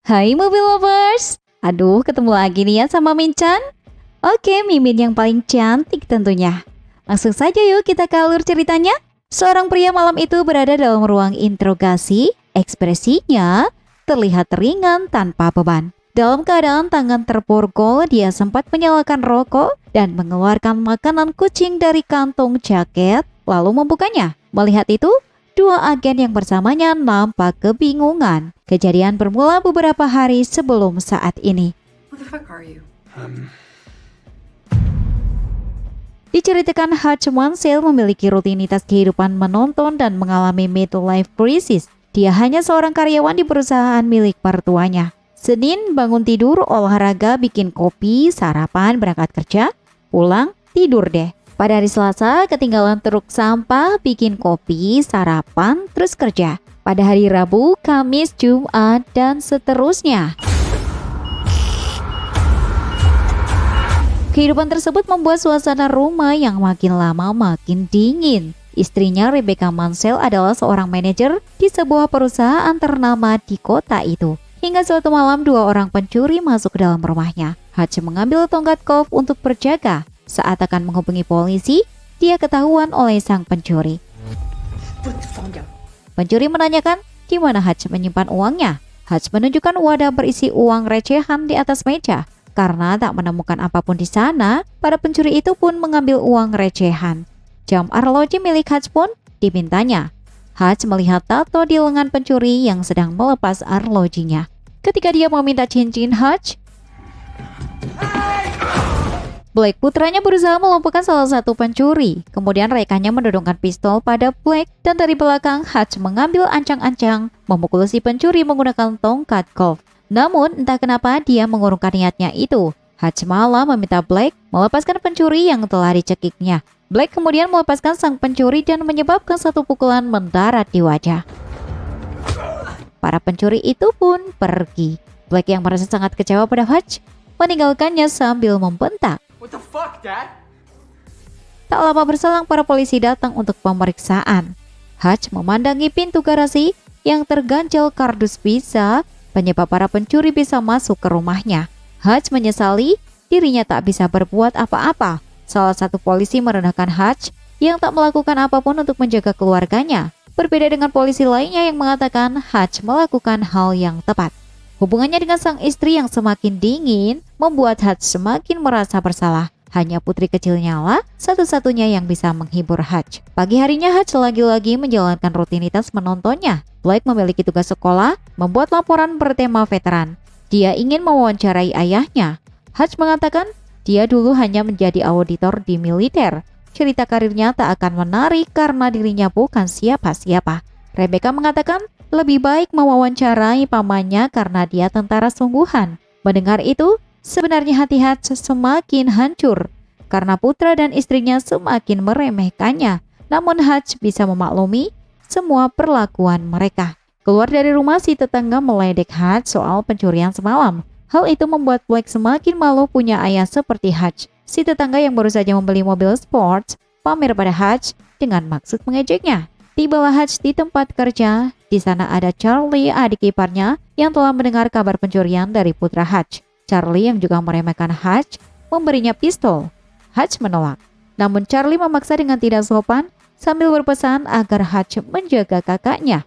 Hai mobil lovers, aduh ketemu lagi nih ya sama Minchan. Oke, Mimin yang paling cantik tentunya. Langsung saja yuk kita ke alur ceritanya. Seorang pria malam itu berada dalam ruang interogasi, ekspresinya terlihat ringan tanpa beban. Dalam keadaan tangan terborgol, dia sempat menyalakan rokok dan mengeluarkan makanan kucing dari kantong jaket, lalu membukanya. Melihat itu, dua agen yang bersamanya nampak kebingungan. Kejadian bermula beberapa hari sebelum saat ini. Who the fuck are you? Diceritakan Hutch Mansell memiliki rutinitas kehidupan menonton dan mengalami midlife crisis. Dia hanya seorang karyawan di perusahaan milik mertuanya. Senin bangun tidur, olahraga, bikin kopi, sarapan, berangkat kerja, pulang, tidur deh. Pada hari Selasa, ketinggalan truk sampah, bikin kopi, sarapan, terus kerja. Pada hari Rabu, Kamis, Jumat, dan seterusnya. Kehidupan tersebut membuat suasana rumah yang makin lama makin dingin. Istrinya Rebecca Mansell adalah seorang manajer di sebuah perusahaan ternama di kota itu. Hingga suatu malam dua orang pencuri masuk ke dalam rumahnya. Hutch mengambil tongkat golf untuk berjaga. Saat akan menghubungi polisi, dia ketahuan oleh sang pencuri. Pencuri menanyakan di mana Hutch menyimpan uangnya. Hutch menunjukkan wadah berisi uang recehan di atas meja. Karena tak menemukan apapun di sana, para pencuri itu pun mengambil uang recehan. Jam arloji milik Hutch pun dimintanya. Hutch melihat tato di lengan pencuri yang sedang melepas arlojinya. Ketika dia meminta cincin Hutch, Blake putranya berusaha melumpuhkan salah satu pencuri. Kemudian rekannya mendodongkan pistol pada Blake dan dari belakang Hutch mengambil ancang-ancang memukul si pencuri menggunakan tongkat golf. Namun entah kenapa dia mengurungkan niatnya itu. Hutch malah meminta Blake melepaskan pencuri yang telah dicekiknya. Blake kemudian melepaskan sang pencuri dan menyebabkan satu pukulan mendarat di wajah. Para pencuri itu pun pergi. Blake yang merasa sangat kecewa pada Hutch meninggalkannya sambil membentak. What the fuck, Dad? Tak lama berselang para polisi datang untuk pemeriksaan. Hutch memandangi pintu garasi yang terganjal kardus visa, penyebab para pencuri bisa masuk ke rumahnya. Hutch menyesali dirinya tak bisa berbuat apa-apa. Salah satu polisi merendahkan Hutch yang tak melakukan apapun untuk menjaga keluarganya. Berbeda dengan polisi lainnya yang mengatakan Hutch melakukan hal yang tepat. Hubungannya dengan sang istri yang semakin dingin membuat Hutch semakin merasa bersalah. Hanya putri kecilnya lah satu-satunya yang bisa menghibur Hutch. Pagi harinya Hutch lagi-lagi menjalankan rutinitas menontonnya. Blake memiliki tugas sekolah, membuat laporan bertema veteran. Dia ingin mewawancarai ayahnya. Hutch mengatakan dia dulu hanya menjadi auditor di militer. Cerita karirnya tak akan menarik karena dirinya bukan siapa-siapa. Rebecca mengatakan lebih baik mewawancarai pamannya karena dia tentara sungguhan. Mendengar itu, sebenarnya hati Hutch semakin hancur karena putra dan istrinya semakin meremehkannya. Namun Hutch bisa memaklumi semua perlakuan mereka. Keluar dari rumah, si tetangga meledek Hutch soal pencurian semalam. Hal itu membuat Blake semakin malu punya ayah seperti Hutch. Si tetangga yang baru saja membeli mobil sports pamer pada Hutch dengan maksud mengejeknya. Tibalah Hutch di tempat kerja. Di sana ada Charlie, adik iparnya, yang telah mendengar kabar pencurian dari putra Hutch. Charlie yang juga meremehkan Hutch memberinya pistol. Hutch menolak. Namun Charlie memaksa dengan tidak sopan sambil berpesan agar Hutch menjaga kakaknya.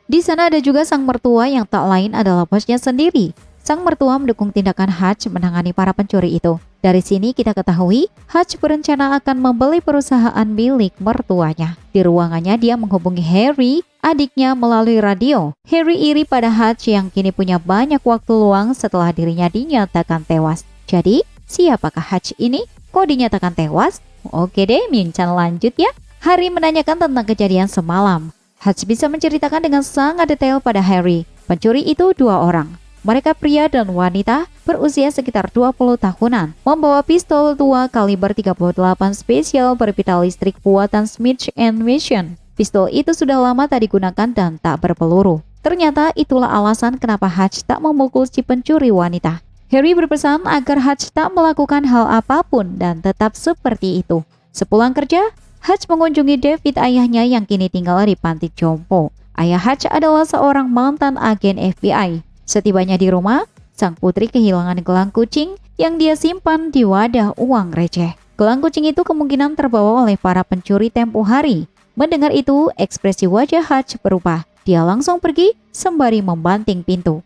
Di sana ada juga sang mertua yang tak lain adalah bosnya sendiri. Sang mertua mendukung tindakan Hutch menangani para pencuri itu. Dari sini kita ketahui, Hutch berencana akan membeli perusahaan milik mertuanya. Di ruangannya dia menghubungi Harry, adiknya melalui radio. Harry iri pada Hutch yang kini punya banyak waktu luang setelah dirinya dinyatakan tewas. Jadi, siapakah Hutch ini? Kok dinyatakan tewas? Oke deh, Minchan lanjut ya. Harry menanyakan tentang kejadian semalam. Hutch bisa menceritakan dengan sangat detail pada Harry. Pencuri itu dua orang. Mereka pria dan wanita berusia sekitar 20 tahunan, membawa pistol tua kaliber 38 spesial berpita listrik buatan Smith & Wesson. Pistol itu sudah lama tak digunakan dan tak berpeluru. Ternyata itulah alasan kenapa Hutch tak memukul si pencuri wanita. Harry berpesan agar Hutch tak melakukan hal apapun dan tetap seperti itu. Sepulang kerja, Hutch mengunjungi David, ayahnya yang kini tinggal di panti jompo. Ayah Hutch adalah seorang mantan agen FBI. Setibanya di rumah, sang putri kehilangan gelang kucing yang dia simpan di wadah uang receh. Gelang kucing itu kemungkinan terbawa oleh para pencuri tempo hari. Mendengar itu, ekspresi wajah Hutch berubah. Dia langsung pergi sembari membanting pintu.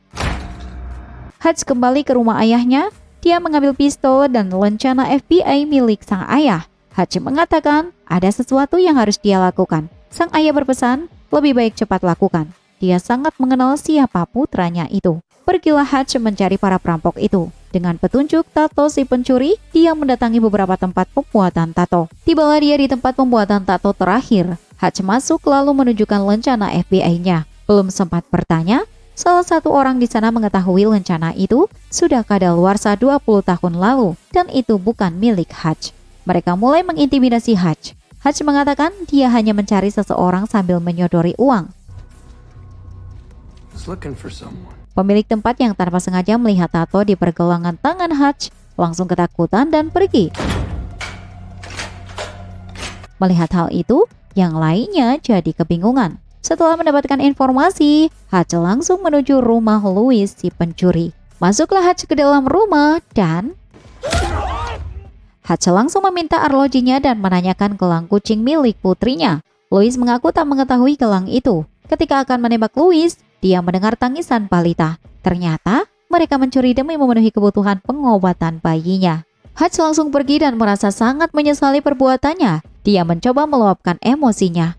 Hutch kembali ke rumah ayahnya. Dia mengambil pistol dan lencana FBI milik sang ayah. Hutch mengatakan ada sesuatu yang harus dia lakukan. Sang ayah berpesan, lebih baik cepat lakukan. Dia sangat mengenal siapa putranya itu. Pergilah Hutch mencari para perampok itu. Dengan petunjuk tato si pencuri, dia mendatangi beberapa tempat pembuatan tato. Tibalah dia di tempat pembuatan tato terakhir. Hutch masuk lalu menunjukkan lencana FBI-nya. Belum sempat bertanya, salah satu orang di sana mengetahui lencana itu sudah kadaluarsa 20 tahun lalu dan itu bukan milik Hutch. Mereka mulai mengintimidasi Hutch. Hutch mengatakan dia hanya mencari seseorang sambil menyodori uang. Pemilik tempat yang tanpa sengaja melihat tato di pergelangan tangan Hutch langsung ketakutan dan pergi. Melihat hal itu, yang lainnya jadi kebingungan. Setelah mendapatkan informasi, Hutch langsung menuju rumah Louis si pencuri. Masuklah Hutch ke dalam rumah dan Hutch langsung meminta arlojinya dan menanyakan gelang kucing milik putrinya. Louis mengaku tak mengetahui gelang itu. Ketika akan menembak Louis, dia mendengar tangisan balita. Ternyata mereka mencuri demi memenuhi kebutuhan pengobatan bayinya. Hutch langsung pergi dan merasa sangat menyesali perbuatannya. Dia mencoba meluapkan emosinya.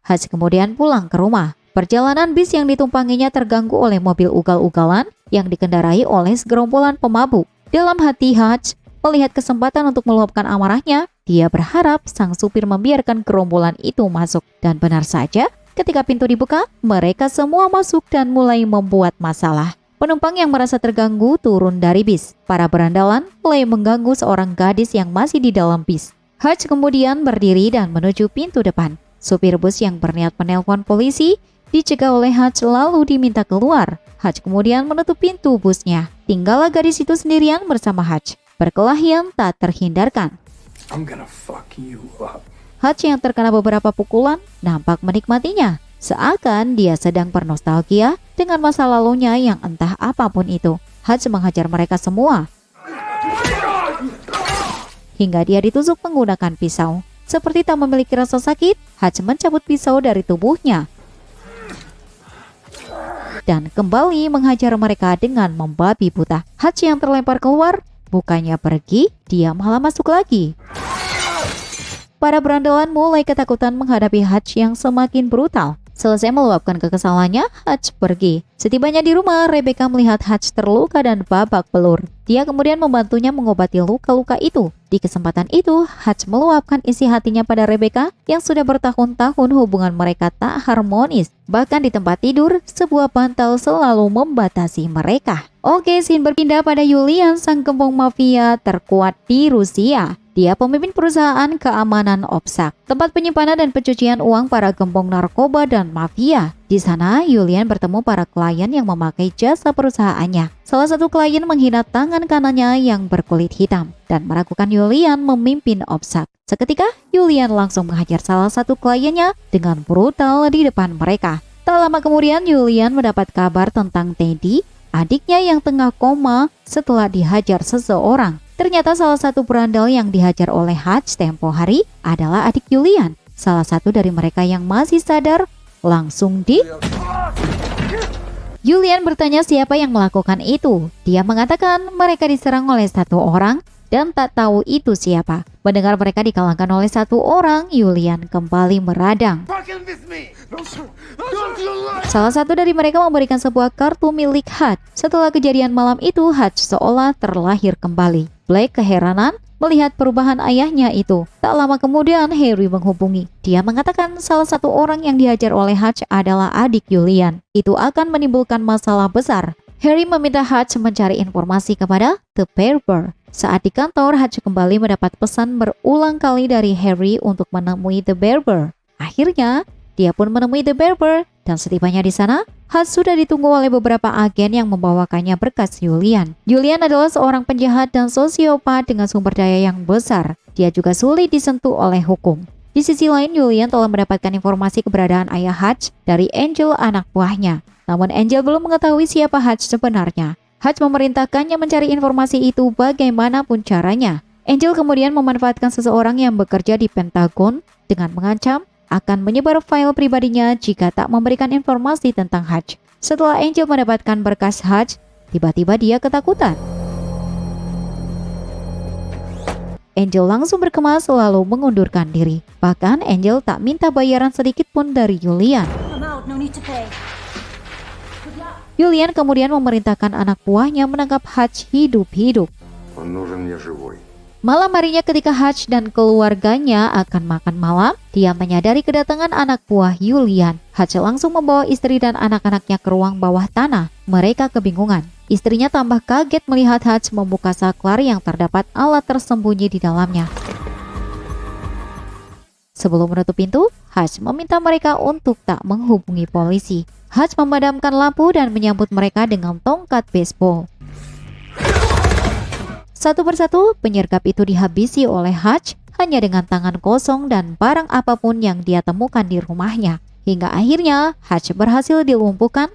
Hutch kemudian pulang ke rumah. Perjalanan bis yang ditumpanginya terganggu oleh mobil ugal-ugalan yang dikendarai oleh segerombolan pemabuk. Dalam hati Hutch melihat kesempatan untuk meluapkan amarahnya, dia berharap sang supir membiarkan gerombolan itu masuk. Dan benar saja, ketika pintu dibuka, mereka semua masuk dan mulai membuat masalah. Penumpang yang merasa terganggu turun dari bis. Para berandalan mulai mengganggu seorang gadis yang masih di dalam bis. Hutch kemudian berdiri dan menuju pintu depan. Supir bus yang berniat menelpon polisi dicegah oleh Hutch lalu diminta keluar. Hutch kemudian menutup pintu busnya. Tinggallah gadis itu sendirian bersama Hutch. Perkelahian tak terhindarkan. Hutch yang terkena beberapa pukulan nampak menikmatinya. Seakan dia sedang bernostalgia dengan masa lalunya yang entah apapun itu. Hutch menghajar mereka semua hingga dia ditusuk menggunakan pisau. Seperti tak memiliki rasa sakit, Hutch mencabut pisau dari tubuhnya dan kembali menghajar mereka dengan membabi buta. Hutch yang terlempar keluar, bukannya pergi, dia malah masuk lagi. Para berandalan mulai ketakutan menghadapi Hutch yang semakin brutal. Selesai meluapkan kekesalannya, Hutch pergi. Setibanya di rumah, Rebecca melihat Hutch terluka dan babak belur. Dia kemudian membantunya mengobati luka-luka itu. Di kesempatan itu, Hutch meluapkan isi hatinya pada Rebecca yang sudah bertahun-tahun hubungan mereka tak harmonis. Bahkan di tempat tidur, sebuah bantal selalu membatasi mereka. Oke, scene berpindah pada Julian, sang gembong mafia terkuat di Rusia. Dia pemimpin perusahaan keamanan OPSEC, tempat penyimpanan dan pencucian uang para gembong narkoba dan mafia. Di sana, Julian bertemu para klien yang memakai jasa perusahaannya. Salah satu klien menghina tangan kanannya yang berkulit hitam dan meragukan Julian memimpin OPSEC. Seketika, Julian langsung menghajar salah satu kliennya dengan brutal di depan mereka. Tak lama kemudian, Julian mendapat kabar tentang Teddy, adiknya yang tengah koma setelah dihajar seseorang. Ternyata salah satu berandal yang dihajar oleh Hutch tempo hari adalah adik Julian. Salah satu dari mereka yang masih sadar langsung Julian bertanya siapa yang melakukan itu. Dia mengatakan mereka diserang oleh satu orang dan tak tahu itu siapa. Mendengar mereka dikalahkan oleh satu orang, Julian kembali meradang. Salah satu dari mereka memberikan sebuah kartu milik Hutch. Setelah kejadian malam itu, Hutch seolah terlahir kembali. Blake keheranan melihat perubahan ayahnya itu. Tak lama kemudian Harry menghubungi. Dia mengatakan salah satu orang yang dihajar oleh Hutch adalah adik Julian. Itu akan menimbulkan masalah besar. Harry meminta Hutch mencari informasi kepada The Barber. Saat di kantor, Hutch kembali mendapat pesan berulang kali dari Harry untuk menemui The Barber. Akhirnya, dia pun menemui The Barber dan setibanya di sana, Hutch sudah ditunggu oleh beberapa agen yang membawakannya berkas Julian. Julian adalah seorang penjahat dan sosiopat dengan sumber daya yang besar. Dia juga sulit disentuh oleh hukum. Di sisi lain, Julian telah mendapatkan informasi keberadaan ayah Hutch dari Angel, anak buahnya. Namun Angel belum mengetahui siapa Hutch sebenarnya. Hutch memerintahkannya mencari informasi itu bagaimanapun caranya. Angel kemudian memanfaatkan seseorang yang bekerja di Pentagon dengan mengancam akan menyebar file pribadinya jika tak memberikan informasi tentang Hutch. Setelah Angel mendapatkan berkas Hutch, tiba-tiba dia ketakutan. Angel langsung berkemas lalu mengundurkan diri. Bahkan Angel tak minta bayaran sedikit pun dari Julian. I'm out, no need to pay. Julian kemudian memerintahkan anak buahnya menangkap Hutch hidup-hidup. Он нужен мне живой. Malam harinya ketika Hutch dan keluarganya akan makan malam, dia menyadari kedatangan anak buah Julian. Hutch langsung membawa istri dan anak-anaknya ke ruang bawah tanah. Mereka kebingungan. Istrinya tambah kaget melihat Hutch membuka saklar yang terdapat alat tersembunyi di dalamnya. Sebelum menutup pintu, Hutch meminta mereka untuk tak menghubungi polisi. Hutch memadamkan lampu dan menyambut mereka dengan tongkat baseball. Satu persatu, penyergap itu dihabisi oleh Hutch hanya dengan tangan kosong dan barang apapun yang dia temukan di rumahnya. Hingga akhirnya, Hutch berhasil dilumpuhkan.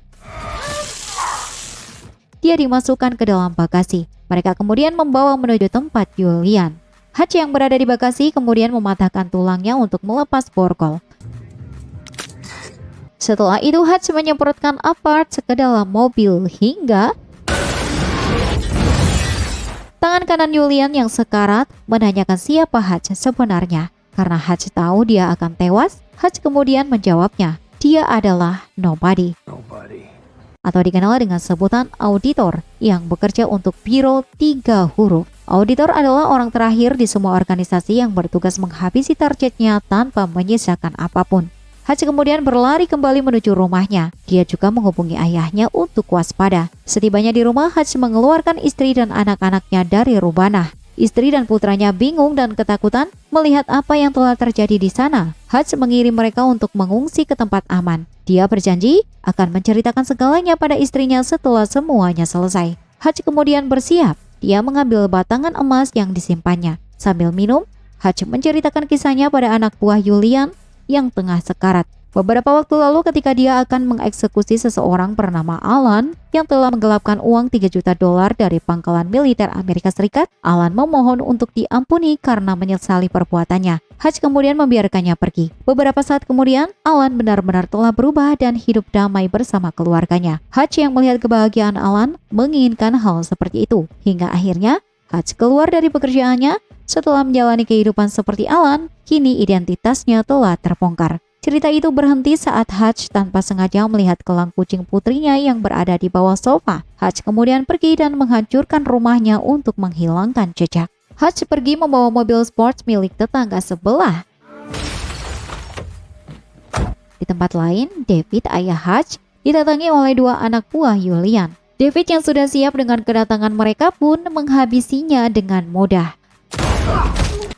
Dia dimasukkan ke dalam bagasi. Mereka kemudian membawa menuju tempat Julian. Hutch yang berada di bagasi kemudian mematahkan tulangnya untuk melepas borgol. Setelah itu, Hutch menyemprotkan parts ke dalam mobil hingga tangan kanan Julian yang sekarat menanyakan siapa Hutch sebenarnya. Karena Hutch tahu dia akan tewas, Hutch kemudian menjawabnya, dia adalah nobody. Atau dikenal dengan sebutan auditor yang bekerja untuk Biro 3 huruf. Auditor adalah orang terakhir di semua organisasi yang bertugas menghabisi targetnya tanpa menyisakan apapun. Hutch kemudian berlari kembali menuju rumahnya. Dia juga menghubungi ayahnya untuk waspada. Setibanya di rumah, Hutch mengeluarkan istri dan anak-anaknya dari rubanah. Istri dan putranya bingung dan ketakutan melihat apa yang telah terjadi di sana. Hutch mengirim mereka untuk mengungsi ke tempat aman. Dia berjanji akan menceritakan segalanya pada istrinya setelah semuanya selesai. Hutch kemudian bersiap. Dia mengambil batangan emas yang disimpannya. Sambil minum, Hutch menceritakan kisahnya pada anak buah Julian yang tengah sekarat. Beberapa waktu lalu ketika dia akan mengeksekusi seseorang bernama Alan yang telah menggelapkan uang $3 juta dari pangkalan militer Amerika Serikat, Alan memohon untuk diampuni karena menyesali perbuatannya. Hutch kemudian membiarkannya pergi. Beberapa saat kemudian, Alan benar-benar telah berubah dan hidup damai bersama keluarganya. Hutch yang melihat kebahagiaan Alan menginginkan hal seperti itu. Hingga akhirnya, Hutch keluar dari pekerjaannya. Setelah menjalani kehidupan seperti Alan, kini identitasnya telah terbongkar. Cerita itu berhenti saat Hutch tanpa sengaja melihat gelang kucing putrinya yang berada di bawah sofa. Hutch kemudian pergi dan menghancurkan rumahnya untuk menghilangkan jejak. Hutch pergi membawa mobil sports milik tetangga sebelah. Di tempat lain, David, ayah Hutch, didatangi oleh 2 anak buah Julian. David yang sudah siap dengan kedatangan mereka pun menghabisinya dengan mudah.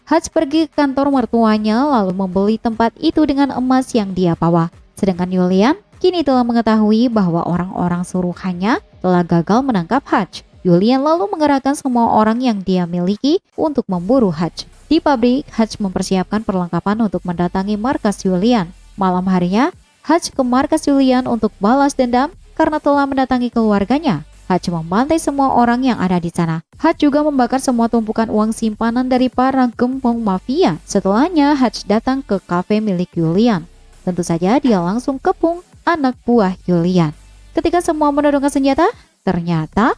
Hutch pergi ke kantor mertuanya lalu membeli tempat itu dengan emas yang dia bawa. Sedangkan Julian kini telah mengetahui bahwa orang-orang suruhannya telah gagal menangkap Hutch. Julian lalu mengerahkan semua orang yang dia miliki untuk memburu Hutch. Di pabrik, Hutch mempersiapkan perlengkapan untuk mendatangi markas Julian. Malam harinya, Hutch ke markas Julian untuk balas dendam karena telah mendatangi keluarganya. Hutch membantai semua orang yang ada di sana. Hutch juga membakar semua tumpukan uang simpanan dari para gembong mafia. Setelahnya, Hutch datang ke kafe milik Julian. Tentu saja dia langsung kepung anak buah Julian. Ketika semua menodongkan senjata, ternyata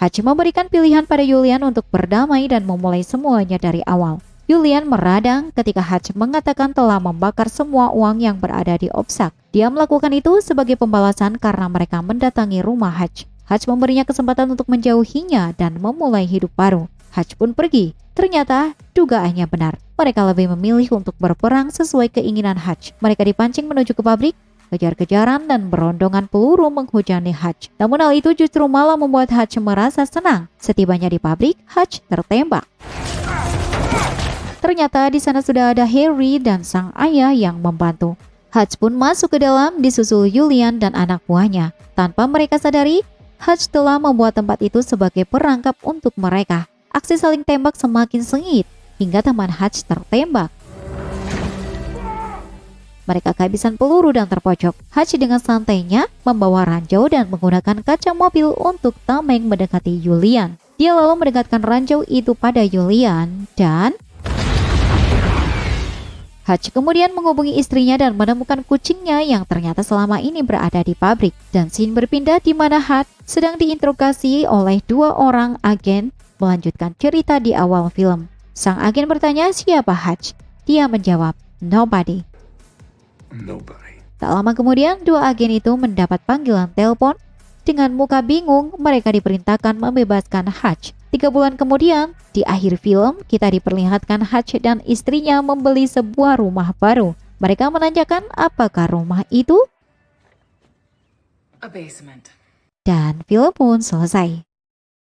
Hutch memberikan pilihan pada Julian untuk berdamai dan memulai semuanya dari awal. Julian meradang ketika Hutch mengatakan telah membakar semua uang yang berada di Opsak. Dia melakukan itu sebagai pembalasan karena mereka mendatangi rumah Hutch. Hutch memberinya kesempatan untuk menjauhinya dan memulai hidup baru. Hutch pun pergi. Ternyata dugaannya benar. Mereka lebih memilih untuk berperang sesuai keinginan Hutch. Mereka dipancing menuju ke pabrik, kejar-kejaran dan berondongan peluru menghujani Hutch. Namun hal itu justru malah membuat Hutch merasa senang. Setibanya di pabrik, Hutch tertembak. Ternyata di sana sudah ada Harry dan sang ayah yang membantu. Hutch pun masuk ke dalam disusul Julian dan anak buahnya. Tanpa mereka sadari, Hutch telah membuat tempat itu sebagai perangkap untuk mereka. Aksi saling tembak semakin sengit hingga teman Hutch tertembak. Mereka kehabisan peluru dan terpojok. Hutch dengan santainya membawa ranjau dan menggunakan kaca mobil untuk tameng mendekati Julian. Dia lalu mendekatkan ranjau itu pada Julian dan Hutch kemudian menghubungi istrinya dan menemukan kucingnya yang ternyata selama ini berada di pabrik. Dan scene berpindah di mana Hutch sedang diinterogasi oleh 2 orang agen melanjutkan cerita di awal film. Sang agen bertanya siapa Hutch. Dia menjawab, nobody. Nobody. Tak lama kemudian, 2 agen itu mendapat panggilan telepon. Dengan muka bingung, mereka diperintahkan membebaskan Hutch. 3 bulan kemudian, di akhir film, kita diperlihatkan Hutch dan istrinya membeli sebuah rumah baru. Mereka menanyakan apakah rumah itu, A basement. dan film pun selesai.